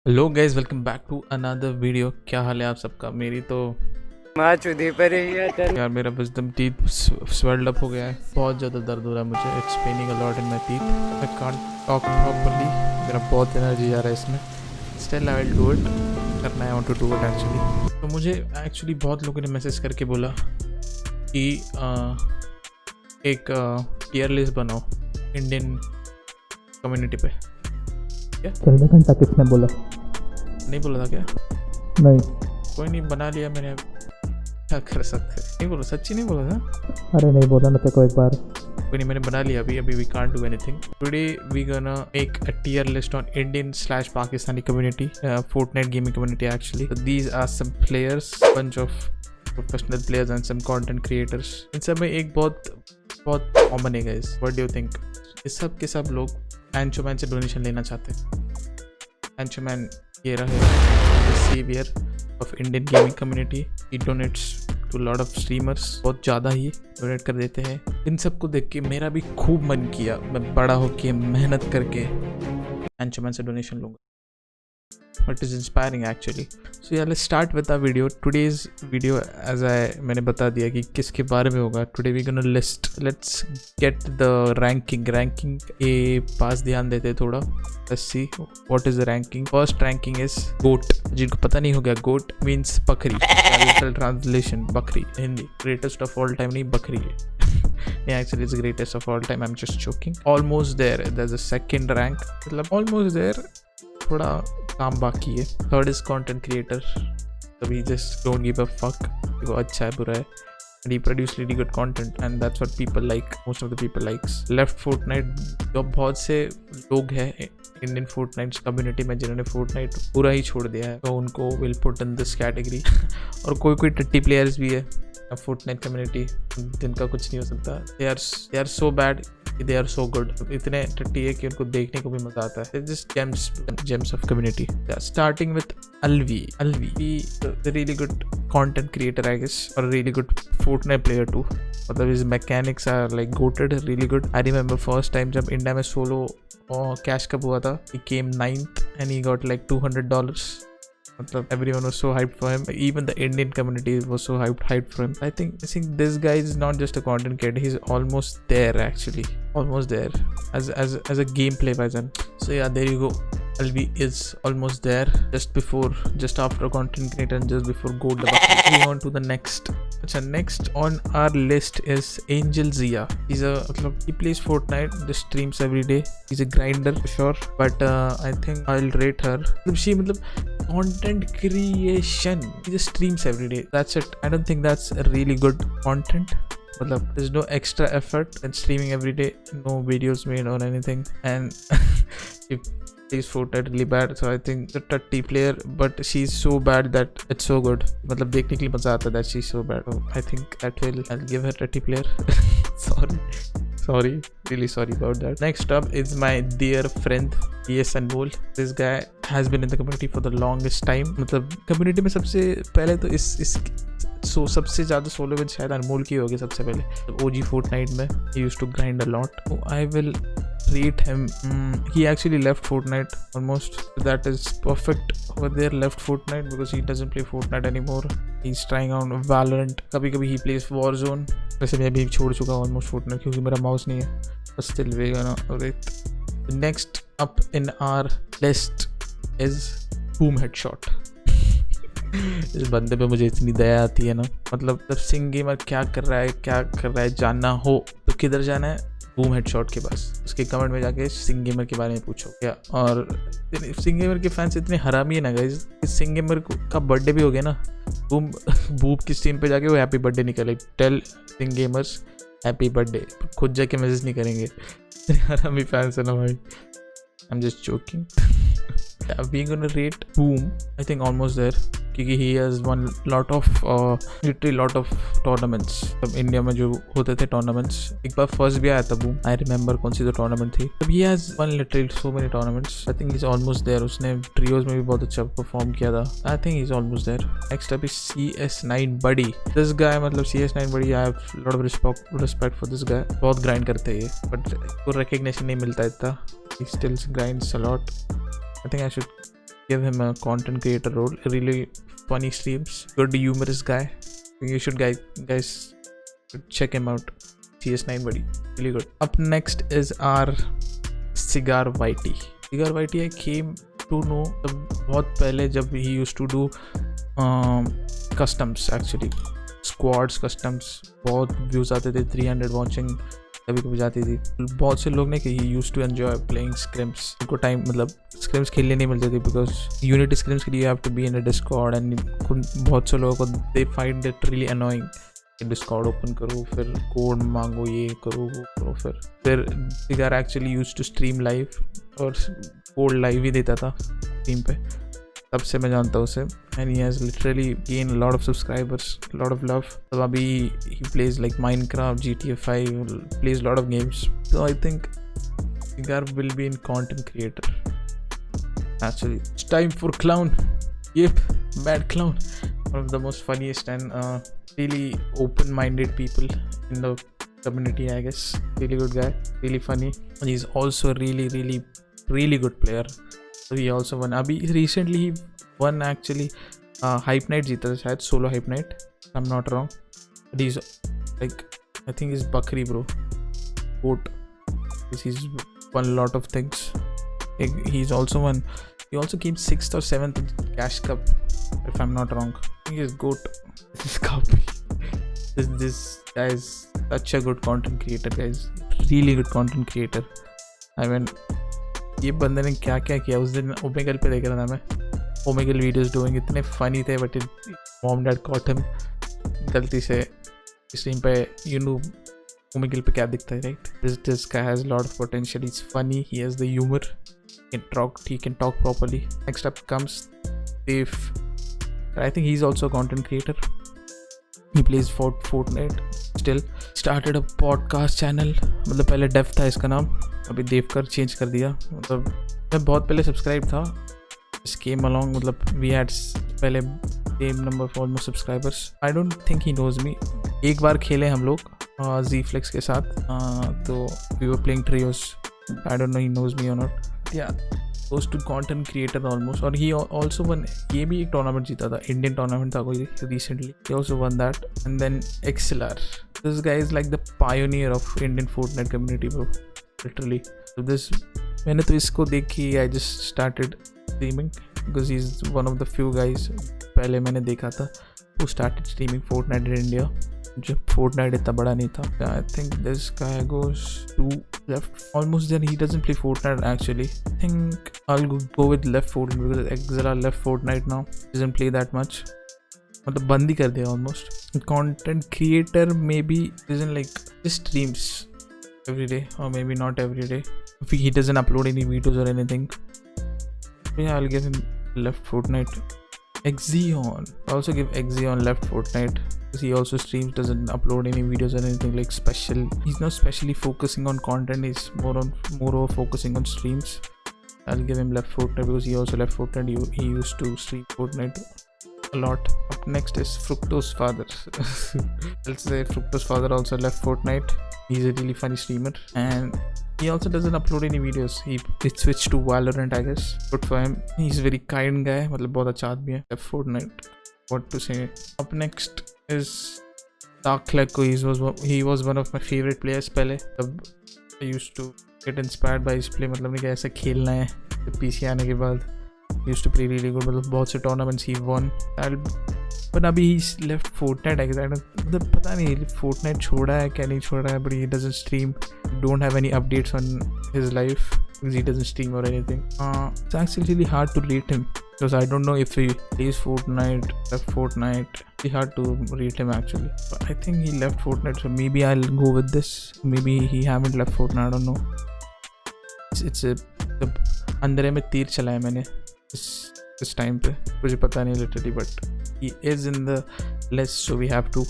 Hello guys, welcome back to another video. क्या हाल है आप सबका? मेरी तो चुदी पर ही है। यार मेरा विजडम टीथ स्वेल्ड अप हो गया है, बहुत ज़्यादा दर्द हो रहा है मुझे। It's paining a lot in my teeth. I can't talk properly. मेरा बहुत एनर्जी आ रहा है इसमें। Still I will do it. करना है, I want to do it actually. तो मुझे एक्चुअली बहुत लोगों ने मैसेज करके बोला कि एक टियर लिस्ट बनाओ इंडियन कम्युनिटी पे। क्या 14 घंटा किसने बोला? नहीं बोला था क्या? नहीं। कोई नहीं, बना लिया मैंने। क्या कर सकते? नहीं बोला, सच्ची नहीं बोला था। अरे नहीं बोला ना तेरे को एक बार। कोई नहीं, मैंने बना लिया। अभी we can't do anything. Today we gonna make a tier list on Indian/Pakistani community, Fortnite gaming community actually. So these are some players, bunch of professional players and some content creators. इन सब में एक बहुत common है guys. What do you think? इस सब के सब लोग एंचोमैन से डोनेशन लेना चाहते हैं। एंचोमैन ये रहे saviour of Indian gaming community. He donates to lot of streamers, बहुत ज़्यादा ही डोनेट कर देते हैं। इन सबको देख के मेरा भी खूब मन किया मैं बड़ा होके मेहनत करके एंचोमैन से डोनेशन लूँगा। It is inspiring actually. So yeah, let's start with our video. Today's video, as मैंने बता दिया कि किसके बारे में होगा। Today we're gonna list. Let's get the ranking के पास ध्यान देते थोड़ा। Let's see what is the ranking. First ranking is GOAT. जिनको पता नहीं हो गया, GOAT means बकरी। Literal translation बकरी Hindi. Greatest of all time नहीं, बकरी है। Yeah, actually it's greatest of all time. I'm just joking. Almost there. There's a second rank. मतलब almost there. थोड़ा काम बाकी है। Third is content creator. तभी just don't give a fuck वो अच्छा है बुरा है। And he produce really good content and that's what people like. Most of the people likes. Left Fortnite. जो बहुत से लोग हैं इंडियन फोर्टनाइट कम्युनिटी में जिन्होंने फोर्टनाइट पूरा ही छोड़ दिया है, तो उनको will put in this category. और कोई टट्टी प्लेयर्स भी है फोर्टनाइट कम्युनिटी जिनका कुछ नहीं हो सकता। They are so bad, they are so good. इतने टट्टी है कि उनको देखने को भी मजा आता है। Just gems of community. Yeah, starting with Alvi, a really good content creator I guess, or a really good Fortnite player too. मतलब his mechanics are like goated, really good. I remember first time जब India में solo cash cup हुआ था, he came 9th and he got like $200. मतलब everyone was so hyped for him. Even the Indian community was so hyped for him. I think this guy is not just a content creator. He's almost there actually. Almost there as a gameplay version. So yeah, there you go. Alvi is almost there. Just after content creator and just before gold. Moving on to the next. Next on our list is Angel Zia. He plays Fortnite. Just streams every day. He's a grinder for sure. But I think I'll rate her. Content creation. He just streams every day. That's it. I don't think that's a really good content. There's no extra effort in streaming every day. No videos made or anything. And she plays Fortnite really bad. So I think the tutty player, but she's so bad that it's so good. देखने के लिए मजा आता है that she's so bad. So I think I'll give her tutty player. Sorry, really sorry about that. Next up is my dear friend PS Anmol. This guy has been in the community for the longest time. community में सबसे पहले तो सबसे ज़्यादा solo win शायद अनमोल की होगी सबसे पहले। OG Fortnite में he used to grind a lot. So I will rate him. He actually left Fortnite almost. That is perfect over there. Left Fortnite because he doesn't play Fortnite anymore. He's trying out Valorant. कभी he plays Warzone. वैसे मैं भी छोड़ चुका हूँ almost Fortnite क्योंकि मेरा mouse नहीं है। But still we're gonna rate. Next up in our list is Boom Headshot. इस बंदे पे मुझे इतनी दया आती है ना। जब सिंग गेमर क्या कर रहा है जानना हो तो किधर जाना है? बूम हेडशॉट के पास। उसके कमेंट में जाके सिंग गेमर के बारे में पूछो क्या। और सिंग गेमर के फैंस इतने हरामी है ना गाइस। सिंग गेमर का बर्थडे भी हो गया ना, बूम की स्ट्रीम पे जाके वो हैप्पी बर्थडे निकले। टेल सिंग गेमर्स हैप्पी बर्थडे। खुद जाके मैसेज नहीं करेंगे। हरामी फैंस है ना भाई। I am just joking. We're gonna rate Boom, I think almost there, क्योंकि he has won literally lot of tournaments। तब इंडिया में जो होते थे tournaments, एक बार फर्स्ट भी आया था Boom। I remember कौन सी तो tournament थी। तब he has won literally so many tournaments। I think he's almost there। उसने ट्रियोज में भी बहुत अच्छा परफॉर्म किया था। I think he's almost there। Next up is CS9 Buddy। This guy CS9 Buddy, I have lot of respect for this guy। बहुत grind करते हैं ये, बट को रिकग्निशन नहीं मिलता इतना। He still grinds a lot। I think I should give him a content creator role. Really funny streams, good humorous guy. You should guys check him out. CS9 buddy, really good. Up next is our Cigar YT. Cigar YT I came to know बहुत पहले जब he used to do customs actually, squads customs. बहुत views आते थे, 300 watching कभी कभी जाती थी. बहुत से लोग ने कि he used to enjoy playing scrims. उनको टाइम मतलब scrims खेलने नहीं मिलती थी because Unity scrims के लिए you have to be in a Discord and बहुत से लोगों को they find it really annoying. Discord open करो, फिर कोड मांगो, ये करो वो करो. फिर Cigar actually use to stream live और कोड लाइव ही देता था स्ट्रीम पे. तब से मैं जानता हूँ उसे and he has literally gain lot of subscribers, lot of love. तब अभी he plays like Minecraft, GTA 5, plays lot of games. So I think Cigar will be in content creator actually. It's time for clown. Yep, Mad Clown, one of the most funniest and really open-minded people in the community, I guess. Really good guy, really funny. And he's also really good player. So he also won. Abhi recently he won actually Hype Night जीता था शायद, solo Hype Night, if I'm not wrong. But he's like, I think he's Bakri bro, goat. He's won a lot of things. He's also won. He also came 6th or 7th in Cash Cup, if I'm not wrong. I think he's GOAT. This is copy. This guy is such a good content creator, guys. Really good content creator. I mean, ये बंदे ने क्या क्या किया. उस दिन Omegle पे देख रहा था मैं. ओमेगल वीडियोस डूइंग इतने फनी थे, but mom dad cot him गलती से स्ट्रीम पे. यू नो ओमेगल पे क्या दिखता है, right? This guy has a lot of potential. He's funny. He has the humor. He can talk properly. Next up comes Dave. I think he's also a content creator. He plays Fortnite still. Started a podcast channel. मतलब पहले Dave था इसका नाम, अभी देव कर change कर दिया. मतलब मैं बहुत पहले सब्सक्राइब था. Just came along. मतलब we had पहले same number of almost subscribers. I don't think he knows me. एक बार खेले हम लोग Z-Flex के साथ, तो we were playing trios. I don't know he knows me or not. Yeah, close to content creator almost. और he also won, ये भी एक टूर्नामेंट जीता था, इंडियन टूर्नामेंट था कोई recently. He also won that. And then XLR. This guy is like the pioneer of Indian Fortnite community bro, literally. So this, मैंने तो इसको देखी, I just started streaming because he's one of the few guys पहले मैंने देखा था who started streaming Fortnite in India. जब Fortnite इतना बड़ा नहीं था. I think this guy goes to left almost. Then he doesn't play Fortnite actually. I think I'll go with left Fortnite because XLR left Fortnite now. Doesn't play that much. मतलब बंद ही कर दिया almost. Content creator maybe isn't like just streams every day or maybe not every day. If he doesn't upload any videos or anything. Yeah, I'll give him left Fortnite. Xeon. I also give Xeon left Fortnite because he also streams, doesn't upload any videos or anything like special. He's not specially focusing on content. He's more focusing on streams. I'll give him left Fortnite because he also left Fortnite. He used to stream Fortnite a lot. Up next is Fructose Father. I'll say Fructose Father also left Fortnite. He's a really funny streamer and he also doesn't upload any videos. He switched to Valorant, I guess. Good for him. He's a very kind guy. मतलब बहुत अच्छा आदमी है. Left Fortnite. What to say? Up next is Dark Lego. He was one of my favorite players पहले. तब I used to get inspired by his play. मतलब नहीं कि ऐसे खेलना है. PC आने के बाद he used to play really good. मतलब बहुत से tournaments he won. But अभी he's left Fortnite, I guess. मतलब पता नहीं Fortnite छोड़ा है क्या नहीं छोड़ा है. But he doesn't stream. Don't have any updates on his life because he doesn't stream or anything. It's actually really hard to rate him because I don't know if he plays Fortnite, left Fortnite. It's really hard to rate him actually. But I think he left Fortnite, so maybe I'll go with this. Maybe he haven't left Fortnite. I don't know. It's a अंदर में तीर चलाया मैंने इस time पे, मुझे पता नहीं literally, but he is in the list, so we have to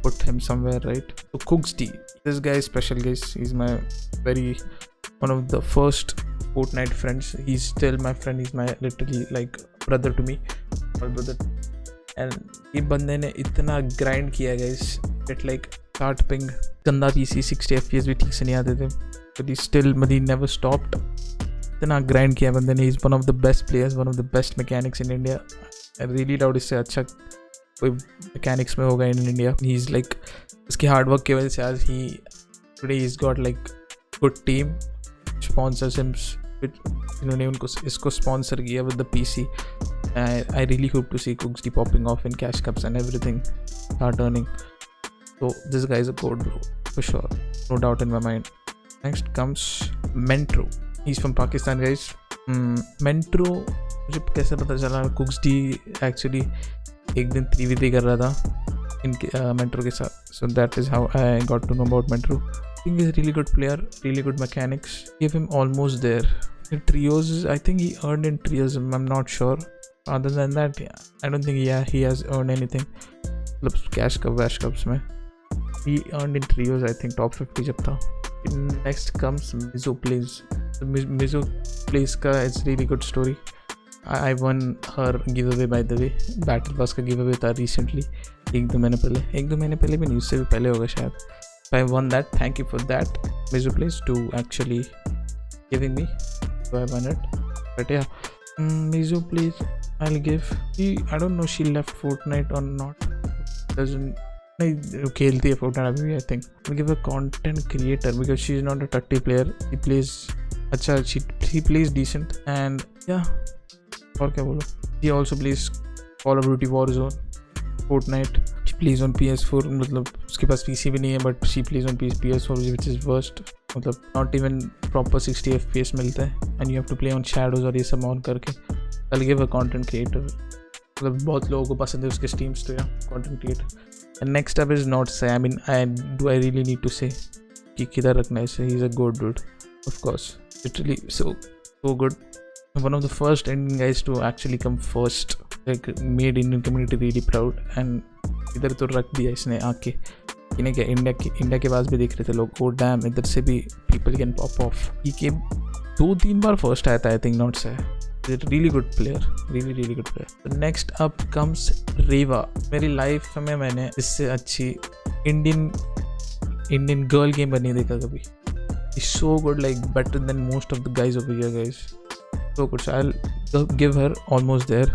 put him somewhere, right? So Cooksd, this guy is special, guys. He's my one of the first Fortnite friends. He's still my friend. He's my literally like brother to me, or brother. And ये बंदे ने इतना grind किया guys, get like 60 ping, गंदा PC, 60 FPS भी ठीक से नहीं आते थे, but he still, but he never stopped. इतना ग्राइंड किया बंदे ने. Is one of the best players, one of the best mechanics in India. I really doubt इससे अच्छा कोई मैकेनिक्स में होगा in India. He is like उसकी हार्डवर्क की वजह से आज ही today is got like good team sponsors him. इन्होंने उनको इसको स्पॉन्सर किया with the PC. I really hope to see कुक्सडी popping off in cash cups and everything start earning. So this guy is a gold bro for sure, no doubt in my mind. Next comes Mentro. He's from Pakistan, guys. Mentro मुझे कैसे पता चला? कुक्सडी actually एक दिन 3v3 कर रहा था इनके Mentro के साथ. So that is how I got to know about Mentro. I think he's a really good player, really good mechanics. Give him almost there. In trios, I think he earned in trios. I'm not sure. Other than that, yeah, I don't think he has earned anything. मतलब cash cup वैश cups में he earned in trios, I think top 50 जब था. Next comes Mizo Plays. Mizo Plays का it's really good story. I won her giveaway by the way. Battle Pass का giveaway था recently. एक दो महीने पहले भी नहीं, उससे भी पहले होगा शायद. I won that. Thank you for that, Mizo Plays, to actually giving me. So I won it. But yeah, Mizo Plays I'll give. I don't know she left Fortnite or not. Doesn't नहीं खेलती है Fortnite अभी भी. I think I give a content creator because she is not a टट्टी player. He plays अच्छा, she plays decent and या और क्या बोलो. He also plays call of duty warzone, Fortnite. She plays on PS4. मतलब उसके पास PC भी नहीं है but she plays on PS4 which is worst. मतलब नॉट इवन प्रॉपर 60 FPS मिलता है and you have to play on shadows और ये सब ऑन करके. आई गिव अ कंटेंट क्रिएटर. मतलब बहुत लोगों को पसंद है उसके स्ट्रीम्स तो या content creator. And next up is Not Say. I mean, I really need to say कि किधर रखना है इसे. He's a good dude, of course. Literally so good. One of the first Indian guys to actually come first. Like made Indian community really proud. And इधर तो रख दिया इसने आके. इन्हें क्या इंडिया के पास भी देख रहे थे लोग. Oh damn, इधर से भी people can pop off. He came 2-3 bar first आया था I think Not Say. He's a really good player, really good player. So next up comes Reva. मेरी लाइफ में मैंने इससे अच्छी इंडियन गर्ल गेम नहीं देखा कभी. She's so good, like better than most of the guys over here, guys. So good. So I'll give her almost there.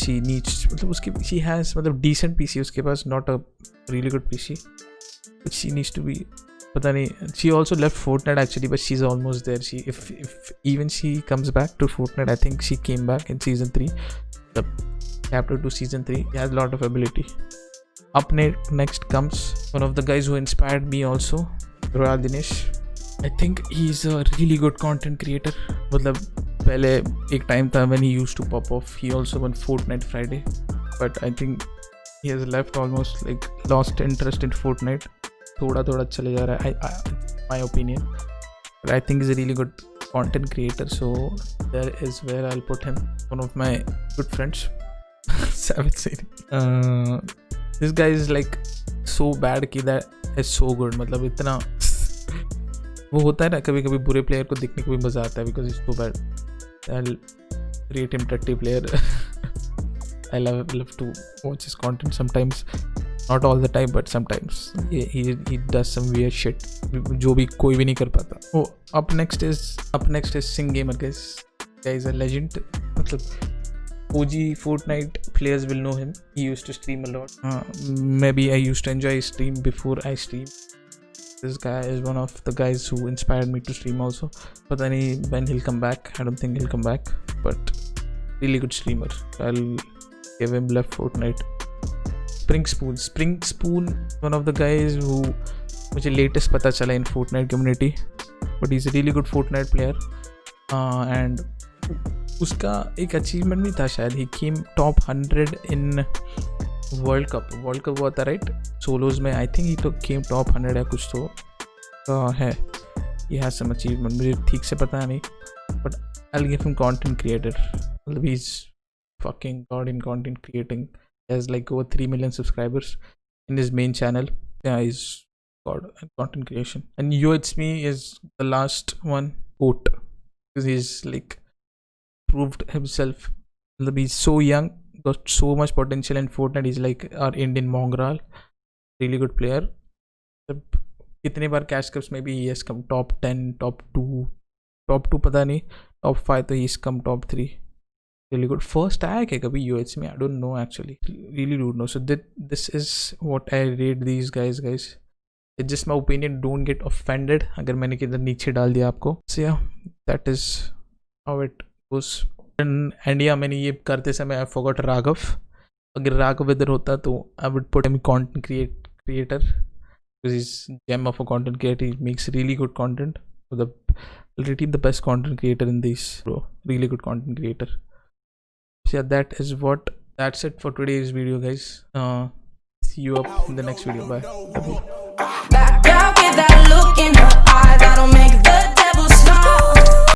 She needs मतलब उसकी she has मतलब decent PC उसके पास, not a really good PC. But she needs to be पता नहीं. She also left Fortnite actually, but she's almost there. She if even she comes back to Fortnite, I think she came back in season 3, the chapter 2 season 3. He has a lot of ability. Up next comes one of the guys who inspired me also, Royal Dinesh. I think he's a really good content creator. मतलब पहले एक time था when he used to pop off. He also won Fortnite Friday, but I think he has left almost like lost interest in Fortnite. थोड़ा चले जा रहा है my opinion, but I think he's a really good content creator, so there is where I'll put him. One of my good friends. Savage Siri. This guy is like so bad कि that is so good. मतलब इतना वो होता है ना कभी कभी बुरे प्लेयर को देखने को भी मज़ा आता है because he's so bad. I'll rate him टट्टी player. I love to watch his content sometimes. Not all the time, but sometimes he does some weird shit जो भी कोई भी नहीं कर पाता. Oh, up next is Sing Gamer, guys. Guy is a legend. मतलब OG Fortnite players will know him. He used to stream a lot. Maybe I used to enjoy his stream before I stream. This guy is one of the guys who inspired me to stream also. पता नहीं when he'll come back. I don't think he'll come back, but really good streamer. I'll give him left Fortnite. Spring Spoon, one of the guys who मुझे latest पता चला in Fortnite community, but he's a really good Fortnite player. And उसका एक achievement भी था शायद. He came top 100 in World Cup हुआ था right? Solos में I think he came top 100 या कुछ तो है. He has some achievement, मुझे ठीक से पता नहीं, but I'll give him content creator. He's fucking god in content creating. He has like over 3 million subscribers in his main channel. Yeah, he's god at content creation. And YoItsMe is the last one vote because he's like proved himself. He's so young, got so much potential in Fortnite. He's like our Indian Mongrel, really good player. कितने बार cash cups में भी he has come top 10, top 2. Top 2 पता नहीं, top 5 तो ही कम, top 3 really good. First आया क्या कभी UH में? I don't know actually, really don't know. So this is what I rate these guys. It's just my opinion, don't get offended अगर मैंने किधर नीचे डाल दिया आपको. So yeah, that is how it goes. And yeah, मैंने ये करते समय I forgot Raghav. अगर राघव इधर होता तो I would put him content creator because he's gem of a content creator. He makes really good content. So I'll rate him the best content creator in this, bro. Really good content creator. So yeah, that's it for today's video, guys. See you up in the next video. Bye.